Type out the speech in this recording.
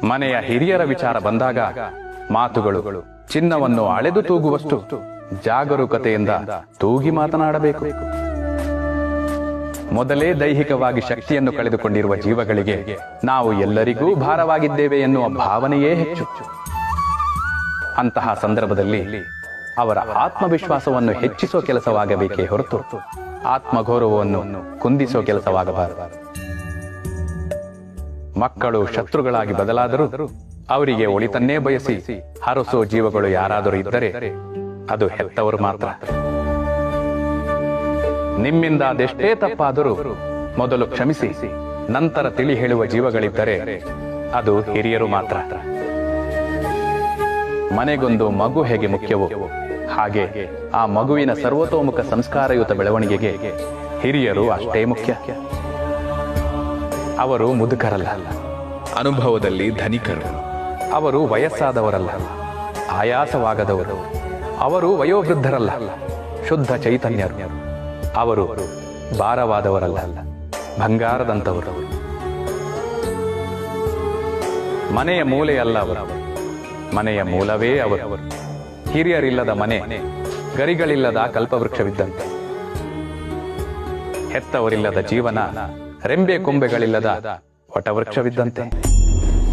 ಮನೆಯ ಹಿರಿಯರ ವಿಚಾರ ಬಂದಾಗ ಮಾತುಗಳು ಚಿನ್ನವನ್ನು ಅಳೆದು ತೂಗುವಷ್ಟು ಜಾಗರೂಕತೆಯಿಂದ ತೂಗಿ ಮಾತನಾಡಬೇಕು. ಮೊದಲೇ ದೈಹಿಕವಾಗಿ ಶಕ್ತಿಯನ್ನು ಕಳೆದುಕೊಂಡಿರುವ ಜೀವಗಳಿಗೆ ನಾವು ಎಲ್ಲರಿಗೂ ಭಾರವಾಗಿದ್ದೇವೆ ಎನ್ನುವ ಭಾವನೆಯೇ ಹೆಚ್ಚು. ಅಂತಹ ಸಂದರ್ಭದಲ್ಲಿ ಅವರ ಆತ್ಮವಿಶ್ವಾಸವನ್ನು ಹೆಚ್ಚಿಸೋ ಕೆಲಸವಾಗಬೇಕೇ ಹೊರತು ಆತ್ಮಗೌರವವನ್ನು ಕುಂದಿಸೋ ಕೆಲಸವಾಗಬಾರದು. ಮಕ್ಕಳು ಶತ್ರುಗಳಾಗಿ ಬದಲಾದರೂ ಅವರಿಗೆ ಒಳಿತನ್ನೇ ಬಯಸಿ ಹರಸೋ ಜೀವಗಳು ಯಾರಾದರೂ ಇದ್ದರೆ ಅದು ಹೆತ್ತವರು ಮಾತ್ರ. ನಿಮ್ಮಿಂದ ಅದೆಷ್ಟೇ ತಪ್ಪಾದರೂ ಮೊದಲು ಕ್ಷಮಿಸಿ ನಂತರ ತಿಳಿ ಹೇಳುವ ಜೀವಗಳಿದ್ದರೆ ಅದು ಹಿರಿಯರು ಮಾತ್ರ. ಮನೆಗೊಂದು ಮಗು ಹೇಗೆ ಮುಖ್ಯವೋ ಹಾಗೆ ಆ ಮಗುವಿನ ಸರ್ವತೋಮುಖ ಸಂಸ್ಕಾರಯುತ ಬೆಳವಣಿಗೆಗೆ ಹಿರಿಯರು ಅಷ್ಟೇ ಮುಖ್ಯ. ಅವರು ಮುದುಕರಲ್ಲ, ಅನುಭವದಲ್ಲಿ ಧನಿಕರು. ಅವರು ವಯಸ್ಸಾದವರಲ್ಲ, ಆಯಾಸವಾಗದವರು. ಅವರು ವಯೋವೃದ್ಧರಲ್ಲ, ಶುದ್ಧ ಚೈತನ್ಯರು. ಅವರು ಭಾರವಾದವರಲ್ಲ, ಬಂಗಾರದಂತವರು. ಮನೆಯ ಮೂಲೆಯಲ್ಲ ಅವರು, ಮನೆಯ ಮೂಲವೇ ಅವರು. ಹಿರಿಯರಿಲ್ಲದ ಮನೆ ಗರಿಗಳಿಲ್ಲದ ಕಲ್ಪವೃಕ್ಷವಿದ್ದಂತೆ. ಹೆತ್ತವರಿಲ್ಲದ ಜೀವನ ರೆಂಬೆ ಕೊಂಬೆಗಳಿಲ್ಲದ ವಟವೃಕ್ಷವಿದ್ದಂತೆ.